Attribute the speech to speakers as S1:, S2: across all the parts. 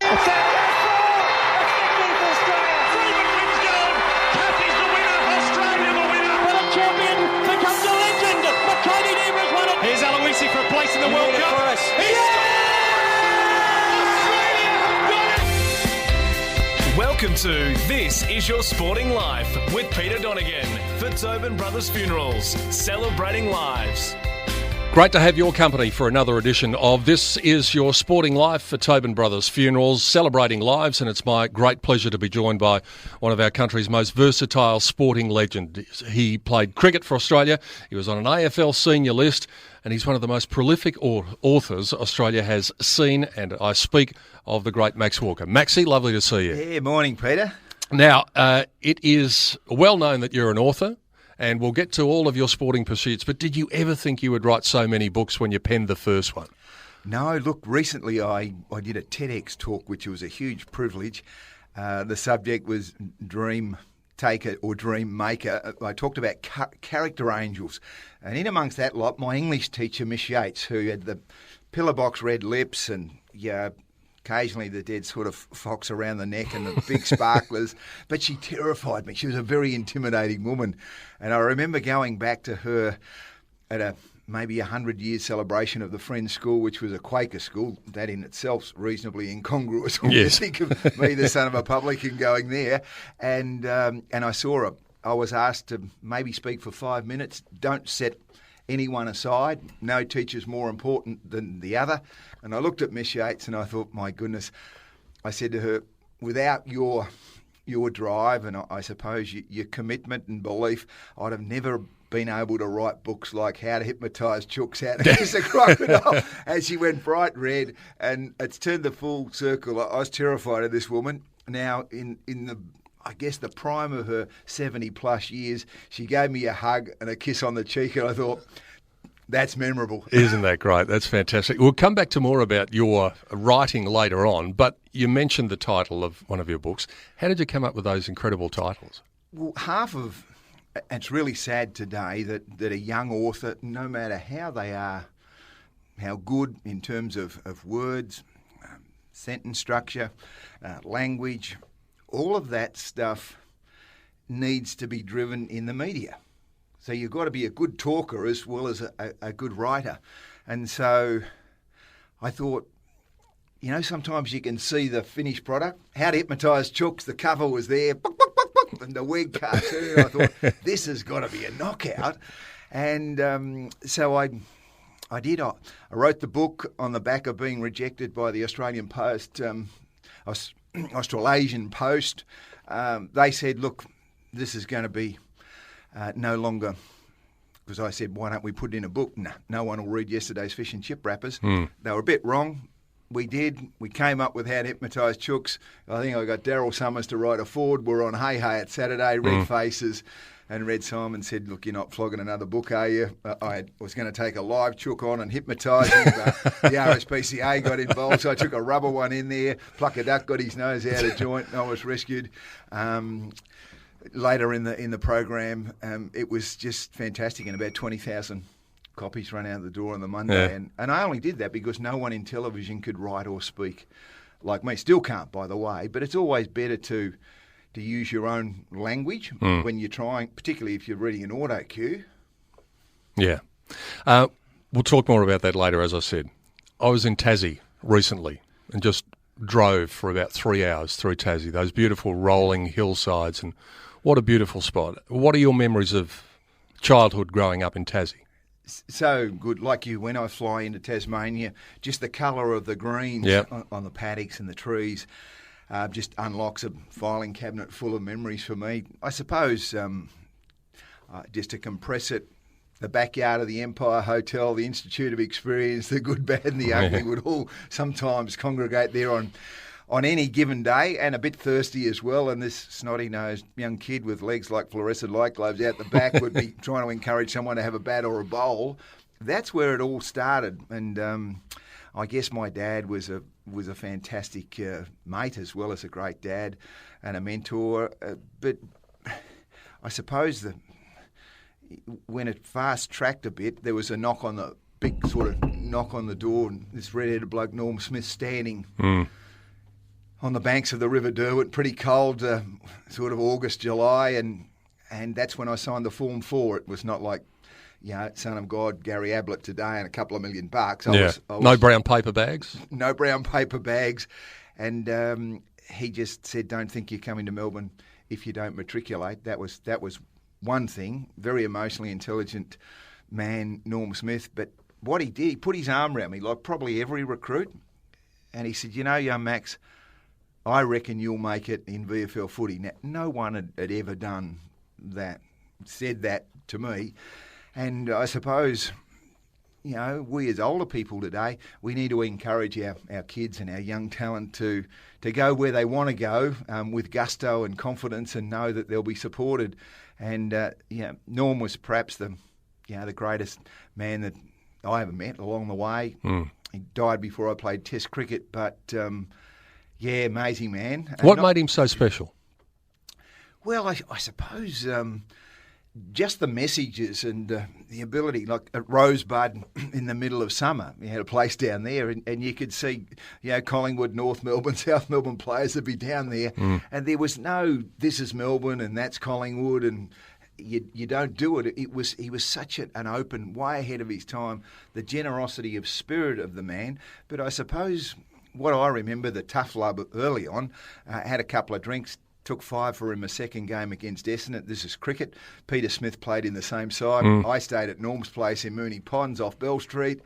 S1: Here's Aloisi for a place in the World Cup.
S2: Welcome to This Is Your Sporting Life with Peter Donegan for Tobin Brothers Funerals, celebrating lives.
S3: Great to have your company for another edition of This Is Your Sporting Life for Tobin Brothers Funerals, celebrating lives, and it's my great pleasure to be joined by one of our country's most versatile sporting legends. He played cricket for Australia, he was on an AFL senior list, and he's one of the most prolific authors Australia has seen, and I speak of the great Max Walker. Maxie, lovely to see you.
S4: Yeah, morning, Peter.
S3: Now, it is well known that you're an author, and we'll get to all of your sporting pursuits, but did you ever think you would write so many books when you penned the first one?
S4: No, look, recently I did a TEDx talk, which was a huge privilege. The subject was Dream Taker or Dream Maker. I talked about character angels. And in amongst that lot, my English teacher, Miss Yates, who had the pillar box red lips and occasionally the dead sort of fox around the neck and the big sparklers, but she terrified me. She was a very intimidating woman. And I remember going back to her at maybe 100-year celebration of the Friends School, which was a Quaker school. That in itself's reasonably incongruous when you think of me, the son of a publican, going there. And I saw her. I was asked to maybe speak for 5 minutes. Don't set anyone aside. No teacher's more important than the other. And I looked at Miss Yates and I thought, my goodness, I said to her, without your drive and I suppose your commitment and belief, I'd have never been able to write books like How to Hypnotise Chooks, How to Kiss a Crocodile. And she went bright red, and it's turned the full circle. I was terrified of this woman. Now, in the I guess the prime of her 70-plus years, she gave me a hug and a kiss on the cheek, and I thought, that's memorable.
S3: Isn't that great? That's fantastic. We'll come back to more about your writing later on, but you mentioned the title of one of your books. How did you come up with those incredible titles?
S4: Well, it's really sad today that a young author, no matter how they are, how good in terms of words, sentence structure, language, all of that stuff needs to be driven in the media. So you've got to be a good talker as well as a good writer. And so I thought, sometimes you can see the finished product. How to Hypnotise Chooks, the cover was there, and the wig cartoon. I thought, this has got to be a knockout. And so I did. I wrote the book on the back of being rejected by the Australian Post, Australasian Post. They said, look, this is going to be no longer, because I said, why don't we put it in a book? No one will read yesterday's fish and chip wrappers. They were a bit wrong. We did. We came up with How to Hypnotise Chooks. I think I got Daryl Summers to write a forward. We're on Hey Hey at Saturday, Red Faces. And Red Simon said, look, you're not flogging another book, are you? I was going to take a live chook on and hypnotise him, but the RSPCA got involved, so I took a rubber one in there. Pluck a Duck got his nose out of joint, and I was rescued. Later in the program, it was just fantastic, and about 20,000 copies run out the door on the Monday. Yeah. And I only did that because no one in television could write or speak like me. Still can't, by the way, but it's always better to use your own language when you're trying, particularly if you're reading an auto cue.
S3: Yeah. We'll talk more about that later, as I said. I was in Tassie recently and just drove for about 3 hours through Tassie, those beautiful rolling hillsides, and what a beautiful spot. What are your memories of childhood growing up in Tassie?
S4: So good. Like you, when I fly into Tasmania, just the colour of the greens on the paddocks and the trees, just unlocks a filing cabinet full of memories for me. I suppose, just to compress it, the backyard of the Empire Hotel, the Institute of Experience, the good, bad and the ugly would all sometimes congregate there on any given day, and a bit thirsty as well. And this snotty-nosed young kid with legs like fluorescent light globes out the back would be trying to encourage someone to have a bat or a bowl. That's where it all started. And I guess my dad was a fantastic mate as well as a great dad and a mentor. But I suppose when it fast-tracked a bit, there was a big sort of knock on the door, and this red-headed bloke, Norm Smith, standing on the banks of the River Derwent, pretty cold, sort of August, July, and that's when I signed the Form 4. It was not like, son of God, Gary Ablett today and a couple of $1 million.
S3: No brown paper bags?
S4: No brown paper bags. And he just said, don't think you're coming to Melbourne if you don't matriculate. That was one thing. Very emotionally intelligent man, Norm Smith. But what he did, he put his arm around me, like probably every recruit, and he said, young Max, I reckon you'll make it in VFL footy. Now, no one had ever done that, said that to me. And I suppose, we as older people today, we need to encourage our kids and our young talent to go where they want to go with gusto and confidence and know that they'll be supported. And, Norm was perhaps the greatest man that I ever met along the way. He died before I played Test cricket, but, amazing man.
S3: What made him so special?
S4: Well, I suppose just the messages and the ability, like at Rosebud in the middle of summer, he had a place down there, and you could see, Collingwood, North Melbourne, South Melbourne players would be down there, and there was no, this is Melbourne and that's Collingwood, and you don't do it. He was such an open, way ahead of his time, the generosity of spirit of the man. But I suppose what I remember, the tough love early on, had a couple of drinks, took 5 for him a second game against Essendon. This is cricket. Peter Smith played in the same side. I stayed at Norm's place in Moonee Ponds off Bell Street,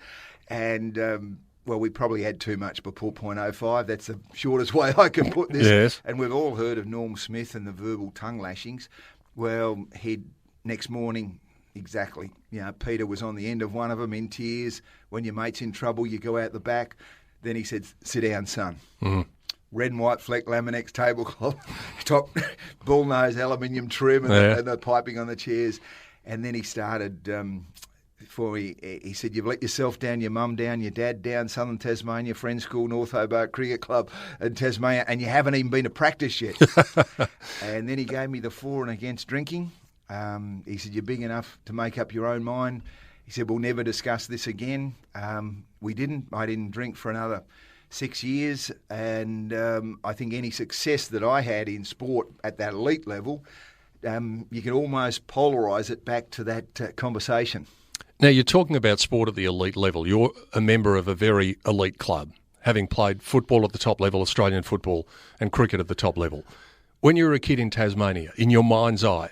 S4: and we probably had too much before .05. That's the shortest way I can put this.
S3: Yes.
S4: And we've all heard of Norm Smith and the verbal tongue lashings. Well, next morning, exactly. Peter was on the end of one of them in tears. When your mate's in trouble, you go out the back. Then he said, sit down, son. Red and white fleck Laminex tablecloth, top bullnose aluminium trim and the piping on the chairs. And then he started, he said, you've let yourself down, your mum down, your dad down, Southern Tasmania, Friends School, North Hobart Cricket Club and Tasmania, and you haven't even been to practice yet. And then he gave me the for and against drinking. He said, you're big enough to make up your own mind. He said, we'll never discuss this again. We didn't. I didn't drink for another 6 years, and I think any success that I had in sport at that elite level, you can almost polarise it back to that conversation.
S3: Now, you're talking about sport at the elite level. You're a member of a very elite club, having played football at the top level, Australian football, and cricket at the top level. When you were a kid in Tasmania, in your mind's eye,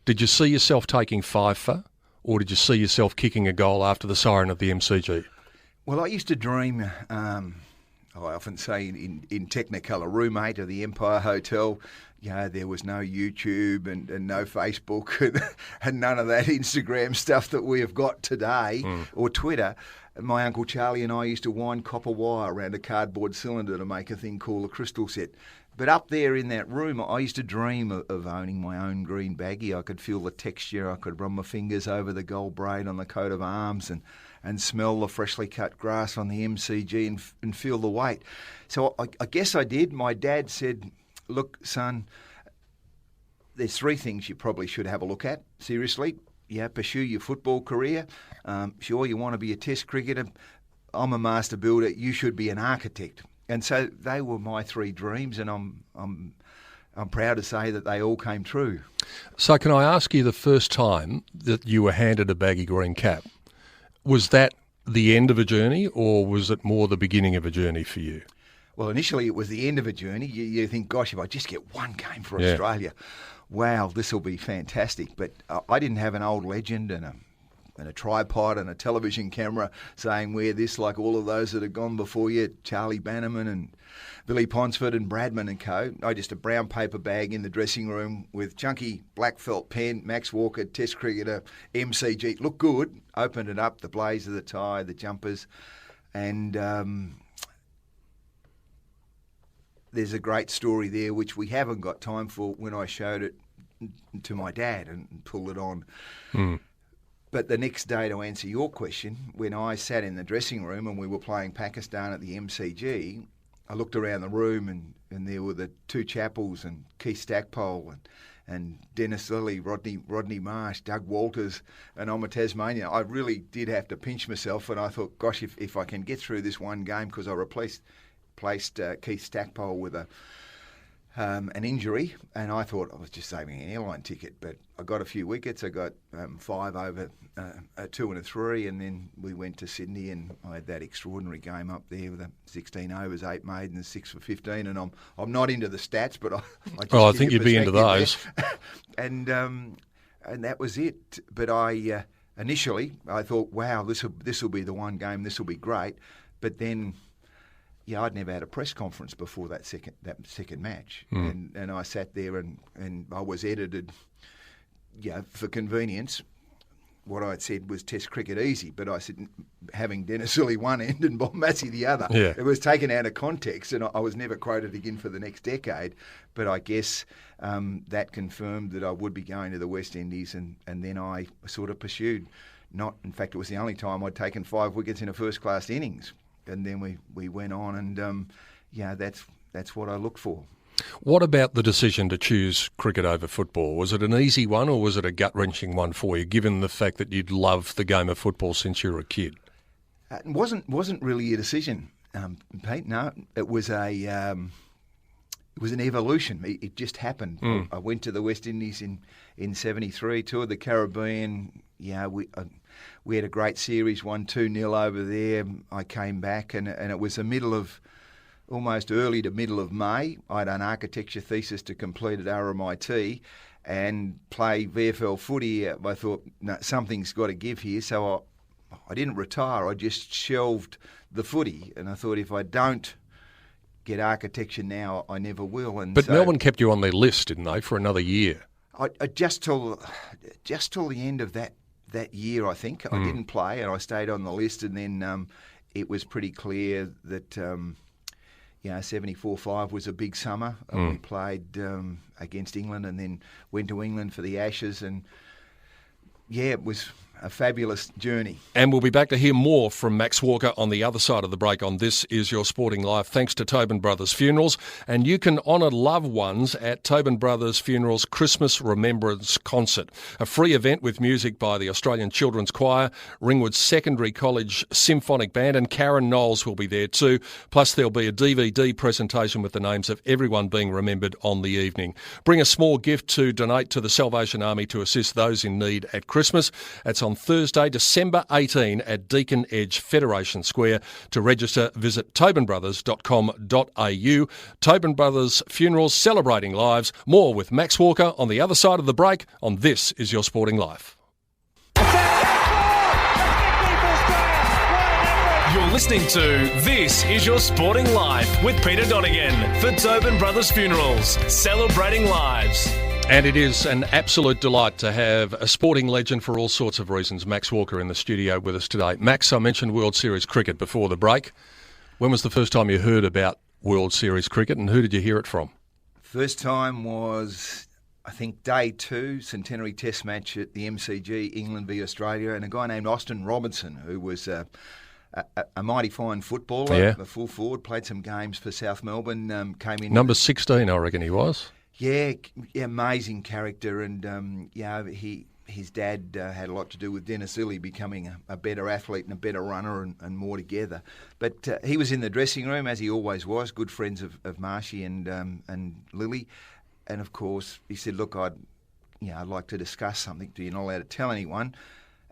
S3: did you see yourself taking 5 for, or did you see yourself kicking a goal after the siren of the MCG? Well,
S4: I used to dream, I often say in Technicolor, roommate of the Empire Hotel. There was no YouTube and no Facebook and none of that Instagram stuff that we have got today, or Twitter. My Uncle Charlie and I used to wind copper wire around a cardboard cylinder to make a thing called a crystal set. But up there in that room, I used to dream of owning my own green baggie. I could feel the texture. I could run my fingers over the gold braid on the coat of arms and smell the freshly cut grass on the MCG and feel the weight. So I guess I did. My dad said, look, son, there's 3 things you probably should have a look at, seriously. Pursue your football career. Sure, you want to be a test cricketer. I'm a master builder. You should be an architect. And so they were my 3 dreams, and I'm proud to say that they all came true.
S3: So can I ask you, the first time that you were handed a baggy green cap, was that the end of a journey, or was it more the beginning of a journey for you?
S4: Well, initially it was the end of a journey. You think, gosh, if I just get one game for Australia, wow, this will be fantastic. But I didn't have an old legend and a tripod and a television camera saying wear this like all of those that had gone before you, Charlie Bannerman and Billy Ponsford and Bradman and co. I just a brown paper bag in the dressing room with chunky black felt pen, Max Walker, Test cricketer, MCG. Looked good. Opened it up, the blazer, the tie, the jumpers. And there's a great story there which we haven't got time for when I showed it to my dad and pulled it on. But the next day, to answer your question, when I sat in the dressing room and we were playing Pakistan at the MCG, I looked around the room and there were the 2 Chappells and Keith Stackpole and Dennis Lilly, Rodney Marsh, Doug Walters, and I'm a Tasmanian. I really did have to pinch myself, and I thought, gosh, if I can get through this one game, because I replaced placed Keith Stackpole with an injury, and I thought I was just saving an airline ticket, but I got a few wickets. I got 5 over a 2 and a 3, and then we went to Sydney, and I had that extraordinary game up there with 16 overs, 8 maidens, 6 for 15, and I'm not into the stats, but
S3: I think you'd be into those.
S4: And that was it. But initially I thought, wow, this will be the one game, this will be great. But then, yeah, I'd never had a press conference before that second match, and I sat there and I was edited, for convenience. What I'd said was Test cricket easy, but I said having Dennis Lilly one end and Bob Massey the other.
S3: Yeah.
S4: It was taken out of context, and I was never quoted again for the next decade. But I guess that confirmed that I would be going to the West Indies, and then I sort of pursued. In fact, it was the only time I'd taken 5 wickets in a first-class innings. And then we went on, and that's what I looked for.
S3: What about the decision to choose cricket over football? Was it an easy one, or was it a gut-wrenching one for you, given the fact that you'd loved the game of football since you were a kid?
S4: It wasn't really a decision, Pete. No, it was an evolution. It just happened. I went to the West Indies in '73, toured the Caribbean. We had a great series, won 2-0 over there. I came back, and it was almost early to middle of May. I had an architecture thesis to complete at RMIT and play VFL footy. I thought, no, something's got to give here. So I didn't retire. I just shelved the footy. And I thought, if I don't get architecture now, I never will. And
S3: but Melbourne kept you on their list, didn't they, for another year?
S4: I just till the end of that year, I think. I didn't play, and I stayed on the list. And then it was pretty clear that 74-5 was a big summer. We played against England, and then went to England for the Ashes, and it was a fabulous journey.
S3: And we'll be back to hear more from Max Walker on the other side of the break on This Is Your Sporting Life, thanks to Tobin Brothers Funerals. And you can honour loved ones at Tobin Brothers Funerals Christmas Remembrance Concert, a free event with music by the Australian Children's Choir, Ringwood Secondary College Symphonic Band, and Karen Knowles will be there too. Plus there'll be a DVD presentation with the names of everyone being remembered on the evening. Bring a small gift to donate to the Salvation Army to assist those in need at Christmas. That's on Thursday, December 18 at Deakin Edge Federation Square. To register, visit tobinbrothers.com.au. Tobin Brothers Funerals, celebrating lives. More with Max Walker on the other side of the break on This Is Your Sporting Life.
S2: You're listening to This Is Your Sporting Life with Peter Donegan for Tobin Brothers Funerals, celebrating lives.
S3: And it is an absolute delight to have a sporting legend for all sorts of reasons, Max Walker, in the studio with us today. Max, I mentioned World Series cricket before the break. When was the first time you heard about World Series cricket, and who did you hear it from?
S4: First time was, I think, day 2, centenary test match at the MCG, England v Australia, and a guy named Austin Robinson, who was a mighty fine footballer, a full forward, played some games for South Melbourne, came in...
S3: Number 16, I reckon he was.
S4: Yeah, amazing character, and his dad had a lot to do with Dennis Lilly becoming a better athlete and a better runner and more together. But he was in the dressing room, as he always was, good friends of Marshy and Lilly, and of course he said, "Look, I'd like to discuss something. You're not allowed to tell anyone."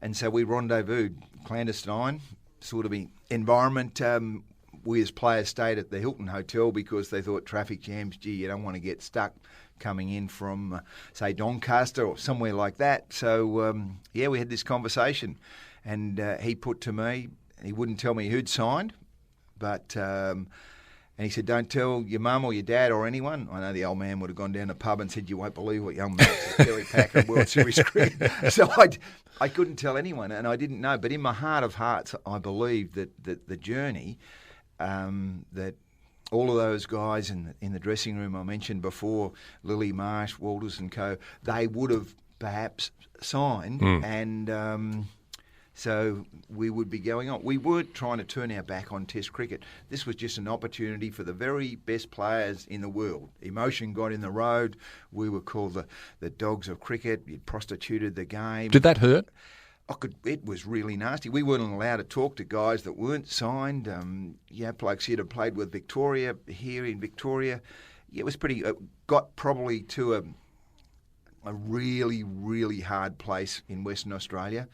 S4: And so we rendezvoused, clandestine sort of environment. We as players stayed at the Hilton Hotel because they thought traffic jams, you don't want to get stuck coming in from, say, Doncaster or somewhere like that. So, we had this conversation, and he put to me, he wouldn't tell me who'd signed, but and he said, "Don't tell your mum or your dad or anyone." I know the old man would have gone down the pub and said, "You won't believe what young Max at Terry Packer World Series cricket." So I couldn't tell anyone, and I didn't know. But in my heart of hearts, I believe that the journey... that all of those guys in the dressing room I mentioned before, Lilly, Marsh, Walters and co, they would have perhaps signed, and so we would be going on. We weren't trying to turn our back on Test cricket. This was just an opportunity for the very best players in the world. Emotion got in the road. We were called the dogs of cricket. You'd prostituted the game.
S3: Did that hurt?
S4: It was really nasty. We weren't allowed to talk to guys that weren't signed. Blokes here had played with Victoria, here in Victoria. Yeah, it was pretty... got probably to a really, really hard place in Western Australia.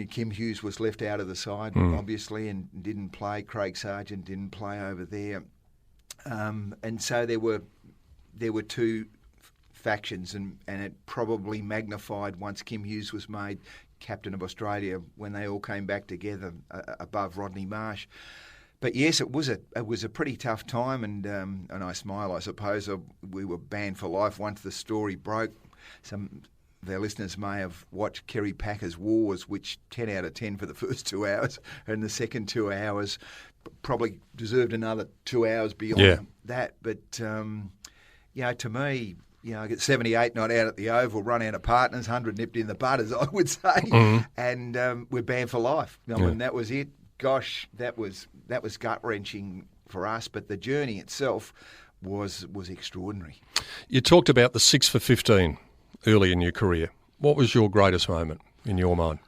S4: Kim Hughes was left out of the side, obviously, and didn't play. Craig Sargent didn't play over there. And so there were two factions, and it probably magnified once Kim Hughes was made captain of Australia when they all came back together above Rodney Marsh. But yes, it was a pretty tough time, and I smile, I suppose. We were banned for life once the story broke. Some of our listeners may have watched Kerry Packer's Wars, which 10 out of 10 for the first 2 hours, and the second 2 hours probably deserved another 2 hours beyond that. But to me, I get 78 not out at the Oval, run out of partners, 100 nipped in the bud, as I would say, and we're banned for life. I mean, that was it. Gosh, that was gut-wrenching for us, but the journey itself was extraordinary.
S3: You talked about the 6 for 15 early in your career. What was your greatest moment in your mind?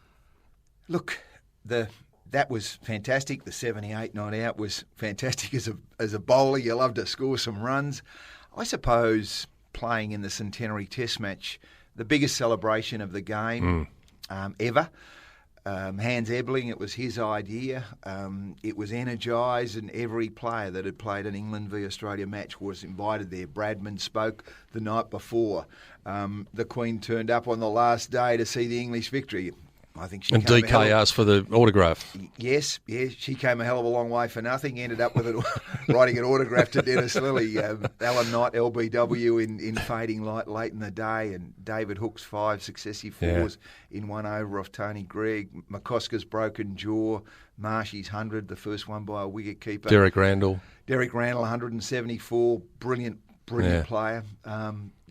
S4: Look, that was fantastic. The 78 not out was fantastic as a bowler. You love to score some runs. I suppose playing in the Centenary Test match, the biggest celebration of the game ever. Hans Ebling, it was his idea. It was energised, and every player that had played an England v Australia match was invited there. Bradman spoke the night before. The Queen turned up on the last day to see the English victory. I think she
S3: and DK asked for the autograph.
S4: Yes, she came a hell of a long way for nothing. Ended up with writing an autograph to Dennis Lilly. Alan Knight, LBW in fading light late in the day, and David Hook's 5 successive fours in one over off Tony Gregg. McCosker's broken jaw. Marshy's 100, the first one by a wicket keeper.
S3: Derek Randall,
S4: 174. Brilliant player.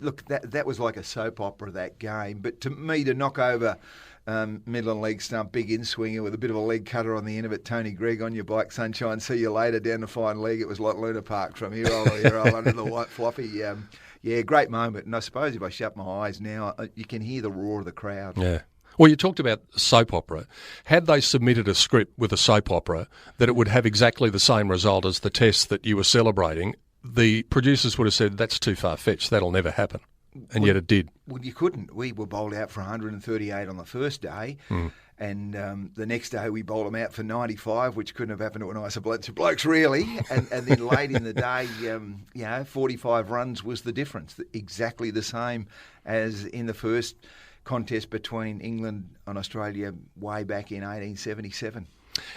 S4: Look, that was like a soap opera, that game. But to me, to knock over Midland leg stump, big in-swinger with a bit of a leg cutter on the end of it, Tony Gregg on your bike, sunshine, see you later, down the fine leg. It was like Luna Park from hero to hero under the white floppy. Great moment. And I suppose if I shut my eyes now, you can hear the roar of the crowd.
S3: Yeah. Well, you talked about soap opera. Had they submitted a script with a soap opera that it would have exactly the same result as the test that you were celebrating, the producers would have said, that's too far-fetched, that'll never happen. And yet it did.
S4: Well, you couldn't. We were bowled out for 138 on the first day, and the next day we bowled them out for 95, which couldn't have happened to a nicer bunch of blokes, really. And then late in the day, 45 runs was the difference, exactly the same as in the first contest between England and Australia way back in 1877.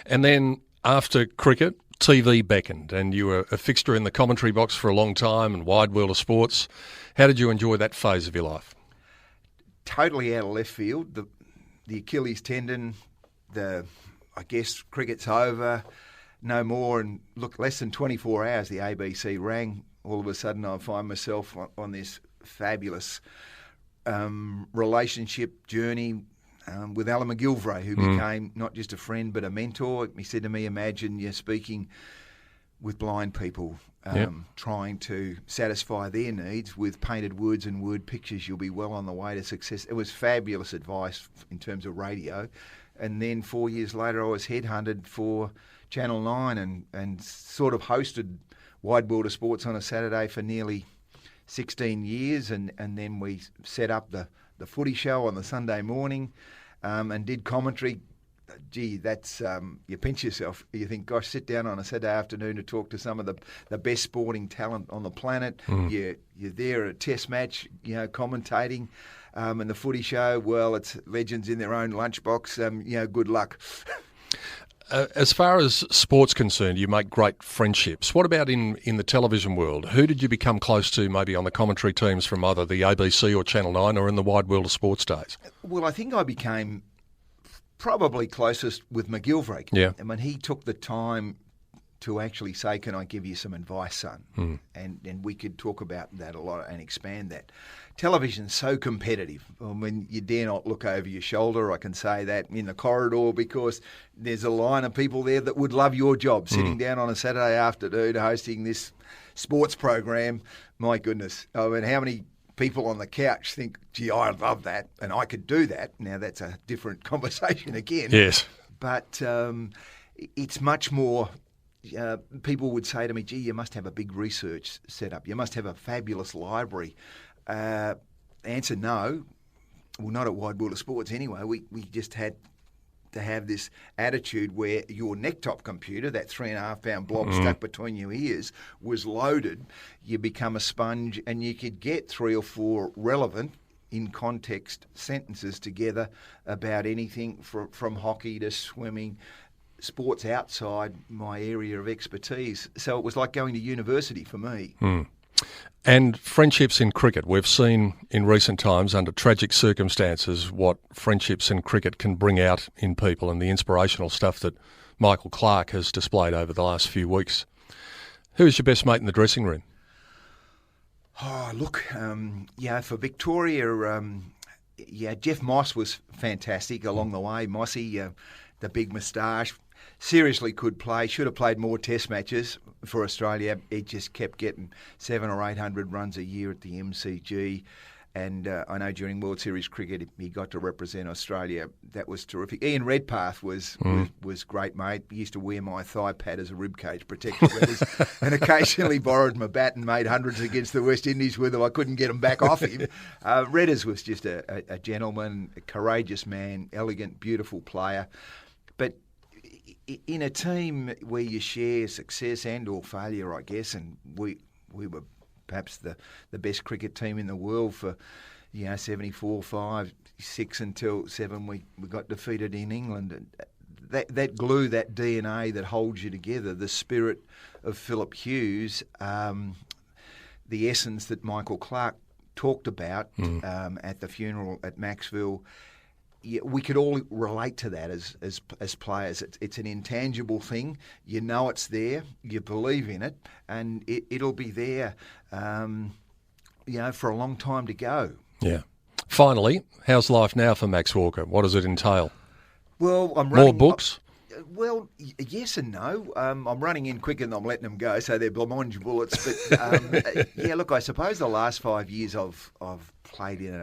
S3: And then after cricket, TV beckoned, and you were a fixture in the commentary box for a long time and wide world of sports. How did you enjoy that phase of your life?
S4: Totally out of left field. The Achilles tendon, I guess cricket's over, no more. And look, less than 24 hours, the ABC rang. All of a sudden I find myself on this fabulous relationship journey with Alan McGilvray, who became not just a friend but a mentor. He said to me, imagine you're speaking with blind people, trying to satisfy their needs with painted words and word pictures. You'll be well on the way to success. It was fabulous advice in terms of radio. And then 4 years later, I was headhunted for Channel 9 and sort of hosted Wide World of Sports on a Saturday for nearly 16 years. And then we set up the footy show on the Sunday morning and did commentary. Gee, that's you pinch yourself. You think, gosh, sit down on a Saturday afternoon to talk to some of the best sporting talent on the planet. You're there at a test match, commentating, and the footy show. Well, it's legends in their own lunchbox. Good luck.
S3: As far as sport's concerned, you make great friendships. What about in the television world? Who did you become close to, maybe on the commentary teams from either the ABC or Channel 9 or in the wide world of sports days? Well,
S4: I think I became probably closest with McGilvray.
S3: Yeah.
S4: And when he took the time to actually say, can I give you some advice, son? And we could talk about that a lot and expand that. Television's so competitive. I mean, you dare not look over your shoulder, I can say that, in the corridor, because there's a line of people there that would love your job, sitting down on a Saturday afternoon hosting this sports program. My goodness. I mean, how many people on the couch think, gee, I love that and I could do that. Now, that's a different conversation again.
S3: Yes.
S4: But it's much more... people would say to me, gee, you must have a big research setup. You must have a fabulous library. Answer, no. Well, not at Wide World of Sports anyway. We just had to have this attitude where your neck-top computer, that 3.5-pound blob stuck between your ears, was loaded. You become a sponge and you could get 3 or 4 relevant, in context sentences together about anything from hockey to swimming, sports outside my area of expertise. So it was like going to university for me.
S3: And friendships in cricket. We've seen in recent times, under tragic circumstances, what friendships in cricket can bring out in people and the inspirational stuff that Michael Clarke has displayed over the last few weeks. Who is your best mate in the dressing room?
S4: Oh, look, for Victoria, Jeff Moss was fantastic along the way. Mossy, the big moustache, seriously could play, should have played more test matches for Australia. He just kept getting 700 or 800 runs a year at the MCG. And I know during World Series cricket he got to represent Australia. That was terrific. Ian Redpath was great, mate. He used to wear my thigh pad as a ribcage protector and occasionally borrowed my bat and made hundreds against the West Indies with him. I couldn't get him back off him. Redders was just a gentleman, a courageous man, elegant, beautiful player. But in a team where you share success and or failure, I guess, and we were perhaps the best cricket team in the world for 74, 5, 6 until 7 we got defeated in England. And that glue, that DNA that holds you together, the spirit of Philip Hughes, the essence that Michael Clarke talked about at the funeral at Maxville. Yeah, we could all relate to that as players. It's an intangible thing. You know it's there. You believe in it, and it'll be there, for a long time to go.
S3: Yeah. Finally, how's life now for Max Walker? What does it entail?
S4: Well, I'm running...
S3: More books?
S4: Well, yes and no. I'm running in quicker than I'm letting them go, so they're blancmange bullets. But look, I suppose the last 5 years I've played in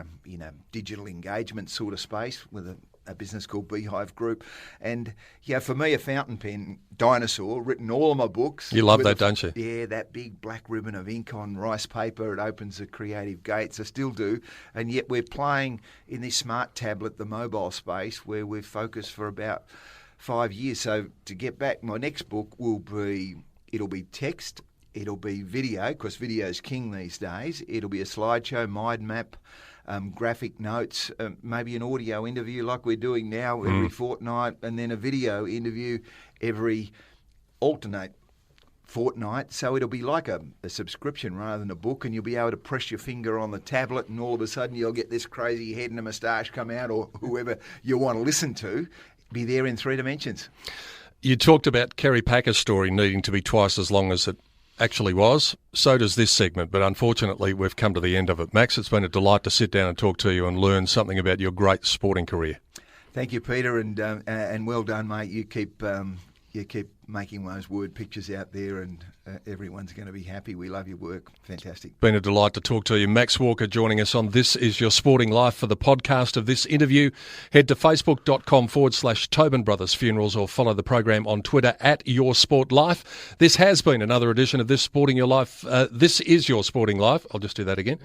S4: a digital engagement sort of space with a business called Beehive Group, and for me, a fountain pen dinosaur, written all of my books.
S3: You love that, don't you?
S4: Yeah, that big black ribbon of ink on rice paper. It opens the creative gates. I still do, and yet we're playing in this smart tablet, the mobile space, where we've focused for about 5 years. So to get back, my next book it'll be text, it'll be video, because video's king these days. It'll be a slideshow, mind map, graphic notes, maybe an audio interview like we're doing now every fortnight, and then a video interview every alternate fortnight. So it'll be like a subscription rather than a book, and you'll be able to press your finger on the tablet and all of a sudden you'll get this crazy head and a moustache come out, or whoever you want to listen to. Be there in 3 dimensions.
S3: You talked about Kerry Packer's story needing to be twice as long as it actually was. So does this segment, but unfortunately we've come to the end of it. Max, it's been a delight to sit down and talk to you and learn something about your great sporting career.
S4: Thank you, Peter, and well done, mate. You keep making those word pictures out there, and everyone's going to be happy. We love your work. Fantastic.
S3: Been a delight to talk to you. Max Walker joining us on This Is Your Sporting Life. For the podcast of this interview, head to facebook.com/Tobin Brothers Funerals or follow the program on Twitter @YourSportLife. This has been another edition of This Is Your Sporting Life. I'll just do that again.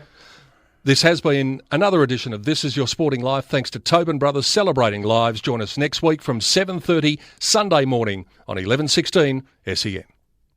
S3: This has been another edition of This Is Your Sporting Life, thanks to Tobin Brothers celebrating lives. Join us next week from 7:30 Sunday morning on 11:16 SEN.